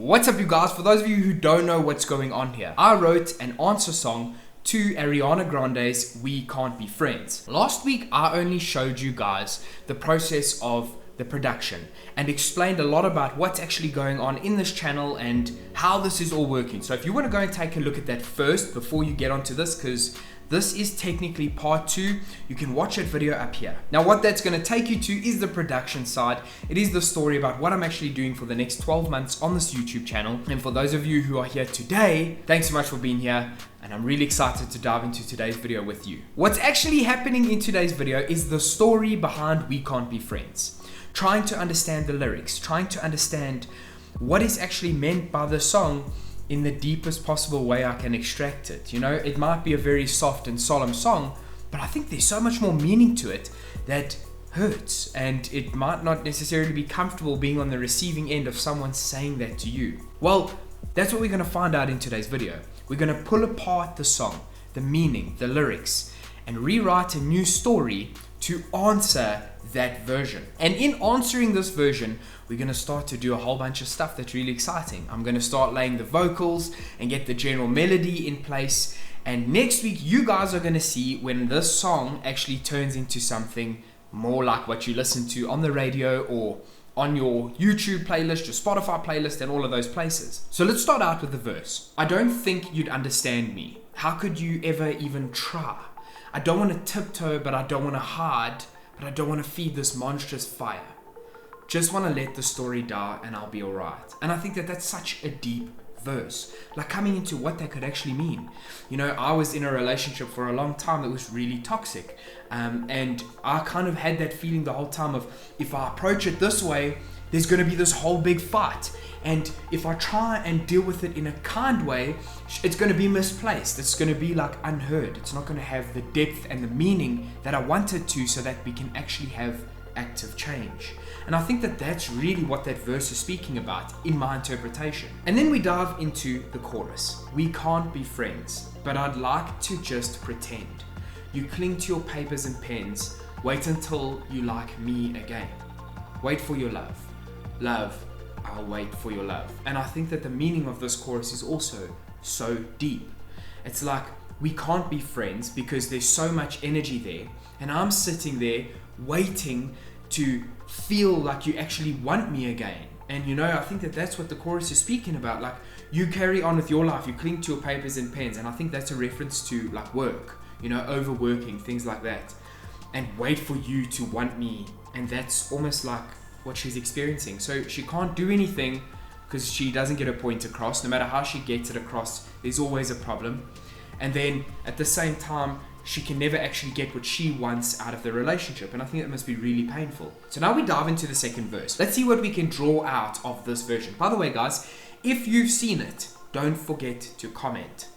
What's up, you guys? For those of you who don't know what's going on here, I wrote an answer song to Ariana Grande's We Can't Be Friends. Last week, I only showed you guys the process of the production and explained a lot about what's actually going on in this channel and how this is all working. So if you want to go and take a look at that first before you get onto this, because this is technically part 2. You can watch that video up here. Now what that's going to take you to is the production side. It is the story about what I'm actually doing for the next 12 months on this YouTube channel. And for those of you who are here today, thanks so much for being here. And I'm really excited to dive into today's video with you. What's actually happening in today's video is the story behind We Can't Be Friends. Trying to understand the lyrics, trying to understand what is actually meant by the song in the deepest possible way I can extract it. You know, it might be a very soft and solemn song, but I think there's so much more meaning to it that hurts, and it might not necessarily be comfortable being on the receiving end of someone saying that to you. Well, that's what we're gonna find out in today's video. We're gonna pull apart the song, the meaning, the lyrics, and rewrite a new story to answer that version. And in answering this version, we're going to start to do a whole bunch of stuff that's really exciting. I'm going to start laying the vocals and get the general melody in place. And next week, you guys are going to see when this song actually turns into something more like what you listen to on the radio or on your YouTube playlist, your Spotify playlist, and all of those places. So let's start out with the verse. I don't think you'd understand me. How could you ever even try? I don't want to tiptoe, but I don't want to hide. But I don't want to feed this monstrous fire. Just want to let the story die and I'll be alright. And I think that that's such a deep verse. Like coming into what that could actually mean. You know, I was in a relationship for a long time that was really toxic. And I kind of had that feeling the whole time of, if I approach it this way, there's going to be this whole big fight. And if I try and deal with it in a kind way, it's going to be misplaced. It's going to be like unheard. It's not going to have the depth and the meaning that I want it to, so that we can actually have active change. And I think that that's really what that verse is speaking about in my interpretation. And then we dive into the chorus. We can't be friends, but I'd like to just pretend. You cling to your papers and pens. Wait until you like me again. Wait for your love. Love, I'll wait for your love. And I think that the meaning of this chorus is also so deep. It's like, we can't be friends because there's so much energy there, and I'm sitting there waiting to feel like you actually want me again. And you know, I think that that's what the chorus is speaking about. Like, you carry on with your life, you cling to your papers and pens, and I think that's a reference to like work, you know, overworking, things like that, and wait for you to want me. And that's almost like what she's experiencing. So she can't do anything because she doesn't get her point across. No matter how she gets it across, there's always a problem. And then at the same time, she can never actually get what she wants out of the relationship. And I think that must be really painful. So now we dive into the second verse. Let's see what we can draw out of this version. By the way, guys, if you've seen it, don't forget to comment.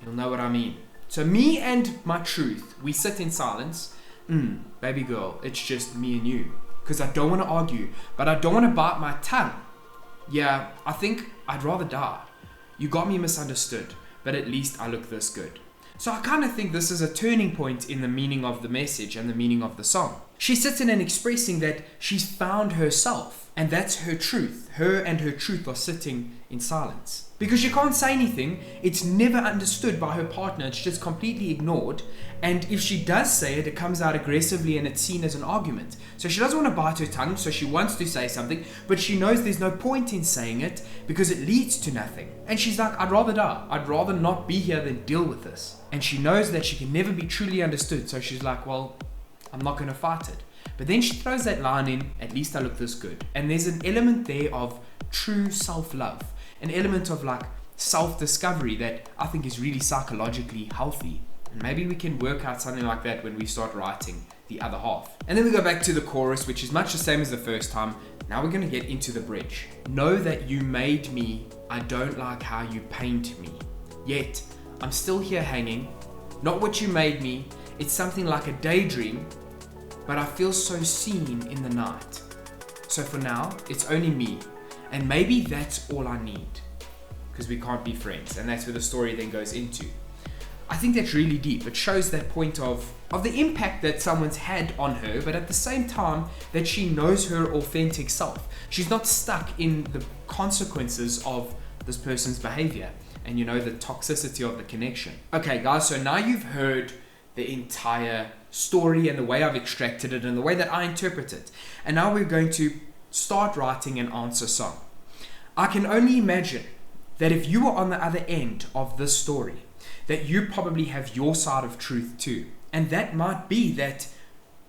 You'll know what I mean. So me and my truth, we sit in silence. Baby girl, it's just me and you. Because I don't want to argue, but I don't want to bite my tongue. Yeah, I think I'd rather die. You got me misunderstood, but at least I look this good. So I kind of think this is a turning point in the meaning of the message and the meaning of the song. She's sitting and expressing that she's found herself, and that's her truth. Her and her truth are sitting in silence. Because she can't say anything, it's never understood by her partner, it's just completely ignored. And if she does say it, it comes out aggressively and it's seen as an argument. So she doesn't want to bite her tongue, so she wants to say something, but she knows there's no point in saying it because it leads to nothing. And she's like, I'd rather die. I'd rather not be here than deal with this. And she knows that she can never be truly understood, so she's like, well, I'm not going to fight it. But then she throws that line in, at least I look this good. And there's an element there of true self-love. An element of like self-discovery that I think is really psychologically healthy. And maybe we can work out something like that when we start writing the other half. And then we go back to the chorus, which is much the same as the first time. Now we're going to get into the bridge. Know that you made me. I don't like how you paint me. Yet, I'm still here hanging. Not what you made me. It's something like a daydream. But I feel so seen in the night. So for now, it's only me. And maybe that's all I need. Because we can't be friends. And that's where the story then goes into. I think that's really deep. It shows that point of the impact that someone's had on her, but at the same time that she knows her authentic self. She's not stuck in the consequences of this person's behavior and the toxicity of the connection. Okay guys, so now you've heard the entire story and the way I've extracted it and the way that I interpret it. And now we're going to start writing an answer song. I can only imagine that if you are on the other end of this story, that you probably have your side of truth too. And that might be that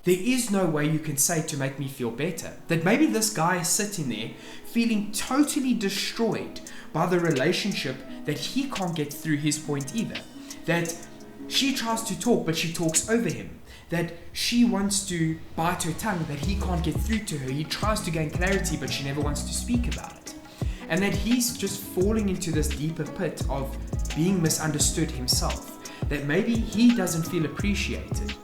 there is no way you can say to make me feel better. That maybe this guy is sitting there feeling totally destroyed by the relationship that he can't get through his point either. That she tries to talk, but she talks over him. That she wants to bite her tongue, that he can't get through to her. He tries to gain clarity, but she never wants to speak about it. And that he's just falling into this deeper pit of being misunderstood himself. That maybe he doesn't feel appreciated.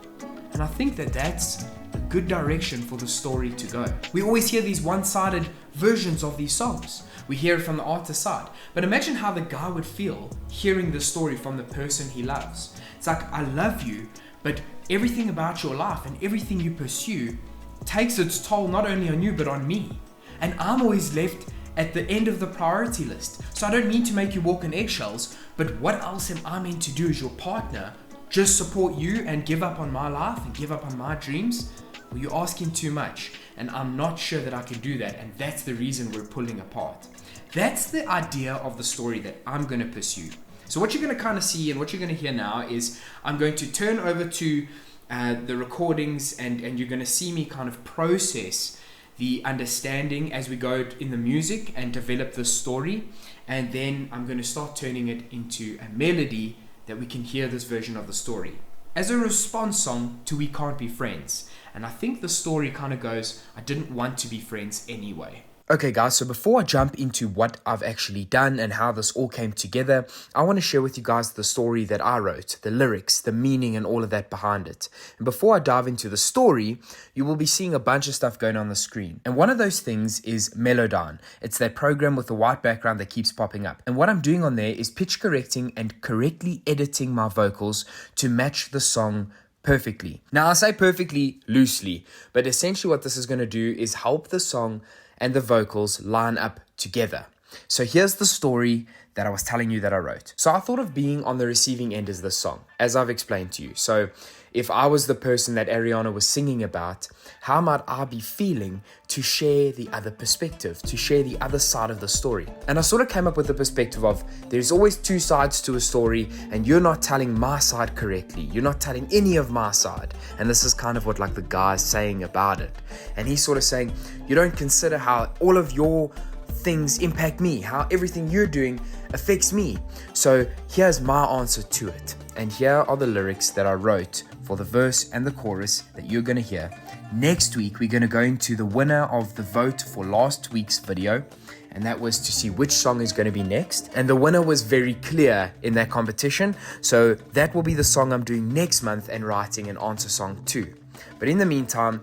And I think that that's a good direction for the story to go. We always hear these one-sided versions of these songs. We hear it from the artist's side. But imagine how the guy would feel hearing the story from the person he loves. It's like, I love you, but everything about your life and everything you pursue takes its toll not only on you, but on me. And I'm always left at the end of the priority list. So I don't mean to make you walk on eggshells, but what else am I meant to do as your partner? Just support you and give up on my life and give up on my dreams? Well, you're asking too much, and I'm not sure that I can do that, and that's the reason we're pulling apart. That's the idea of the story that I'm going to pursue. So what you're going to kind of see and what you're going to hear now is I'm going to turn over to the recordings, and you're going to see me kind of process the understanding as we go in the music and develop the story, and then I'm going to start turning it into a melody that we can hear this version of the story as a response song to We Can't Be Friends. And I think the story kind of goes, I didn't want to be friends anyway. Okay guys, so before I jump into what I've actually done and how this all came together, I want to share with you guys the story that I wrote, the lyrics, the meaning and all of that behind it. And before I dive into the story, you will be seeing a bunch of stuff going on the screen. And one of those things is Melodyne. It's that program with the white background that keeps popping up. And what I'm doing on there is pitch correcting and correctly editing my vocals to match the song perfectly. Now I say perfectly loosely, but essentially what this is going to do is help the song and the vocals line up together. So here's the story that I was telling you that I wrote. So I thought of being on the receiving end as this song, as I've explained to you. So if I was the person that Ariana was singing about, how might I be feeling to share the other perspective, to share the other side of the story? And I sort of came up with the perspective of there's always two sides to a story, and you're not telling my side correctly. You're not telling any of my side. And this is kind of what like the guy's saying about it. And he's sort of saying, you don't consider how all of your things impact me, how everything you're doing affects me. So here's my answer to it. And here are the lyrics that I wrote for the verse and the chorus that you're going to hear. Next week, we're going to go into the winner of the vote for last week's video. And that was to see which song is going to be next. And the winner was very clear in that competition. So that will be the song I'm doing next month and writing an answer song to. But in the meantime,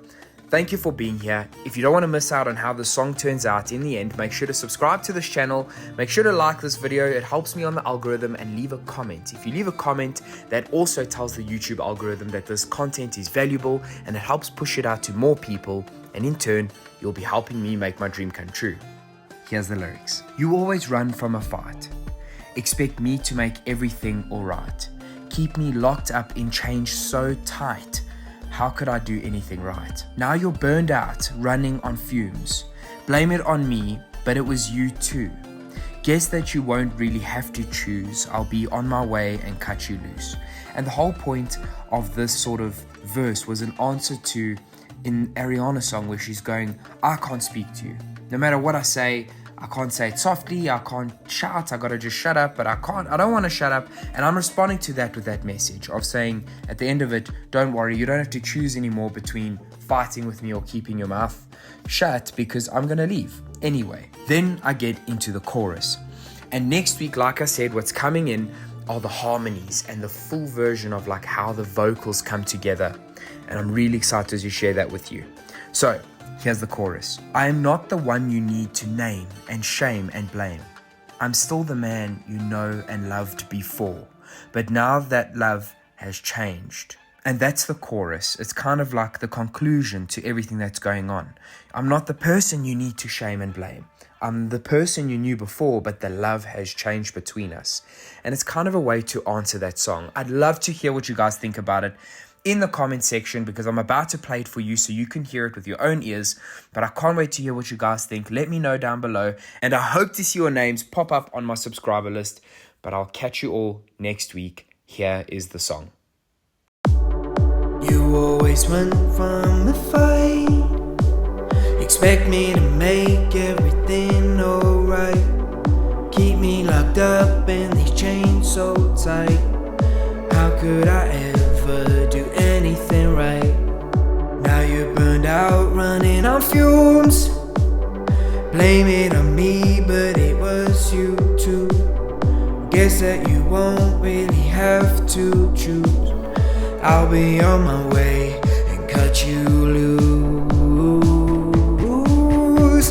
thank you for being here. If you don't want to miss out on how the song turns out in the end, make sure to subscribe to this channel. Make sure to like this video. It helps me on the algorithm, and leave a comment. If you leave a comment, that also tells the YouTube algorithm that this content is valuable, and it helps push it out to more people. And in turn, you'll be helping me make my dream come true. Here's the lyrics. You always run from a fight. Expect me to make everything alright. Keep me locked up in chains so tight. How could I do anything right? Now you're burned out, running on fumes. Blame it on me, but it was you too. Guess that you won't really have to choose. I'll be on my way and cut you loose. And the whole point of this sort of verse was an answer to in Ariana's song where she's going, I can't speak to you. No matter what I say, I can't say it softly, I can't shout, I gotta just shut up, but I don't want to shut up. And I'm responding to that with that message of saying at the end of it, don't worry, you don't have to choose anymore between fighting with me or keeping your mouth shut, because I'm gonna leave anyway. Then I get into the chorus. And next week, like I said, what's coming in are the harmonies and the full version of like how the vocals come together. And I'm really excited to share that with you. So here's the chorus. I am not the one you need to name and shame and blame. I'm still the man you know and loved before, but now that love has changed. And that's the chorus. It's kind of like the conclusion to everything that's going on. I'm not the person you need to shame and blame. I'm the person you knew before, but the love has changed between us. And it's kind of a way to answer that song. I'd love to hear what you guys think about it in the comment section, because I'm about to play it for you so you can hear it with your own ears. But I can't wait to hear what you guys think. Let me know down below. And I hope to see your names pop up on my subscriber list. But I'll catch you all next week. Here is the song. You always run from a fight. Expect me to make everything alright. Keep me locked up in these chains so tight. How could I ever do anything right? Now you're burned out, running on fumes. Blame it on me, but it was you too. Guess that you won't really have to choose. I'll be on my way and cut you loose.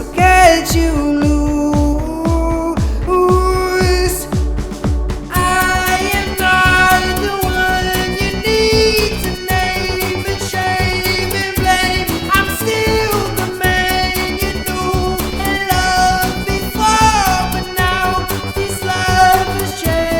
I'll catch you loose. I am not the one you need to name and shame and blame. I'm still the man you knew and loved before, but now this love has changed.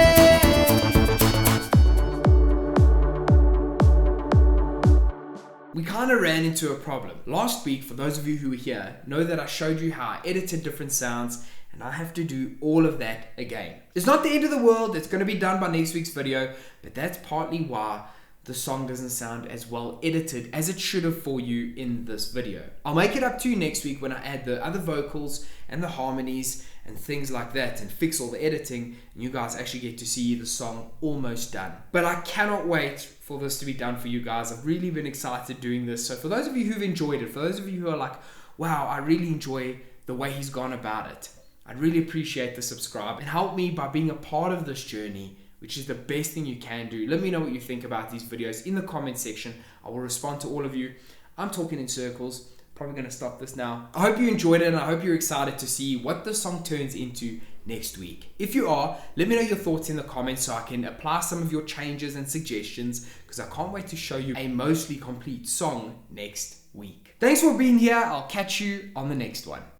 We kind of ran into a problem. Last week, for those of you who were here, know that I showed you how I edited different sounds, and I have to do all of that again. It's not the end of the world, it's going to be done by next week's video, but that's partly why the song doesn't sound as well edited as it should have for you in this video. I'll make it up to you next week when I add the other vocals and the harmonies and things like that and fix all the editing, and you guys actually get to see the song almost done. But I cannot wait for this to be done for you guys. I've really been excited doing this. So for those of you who've enjoyed it, for those of you who are like, wow, I really enjoy the way he's gone about it, I'd really appreciate the subscribe and help me by being a part of this journey, which is the best thing you can do. Let me know what you think about these videos in the comment section. I will respond to all of you. I'm talking in circles. Probably going to stop this now. I hope you enjoyed it, and I hope you're excited to see what the song turns into next week. If you are, let me know your thoughts in the comments so I can apply some of your changes and suggestions, because I can't wait to show you a mostly complete song next week. Thanks for being here. I'll catch you on the next one.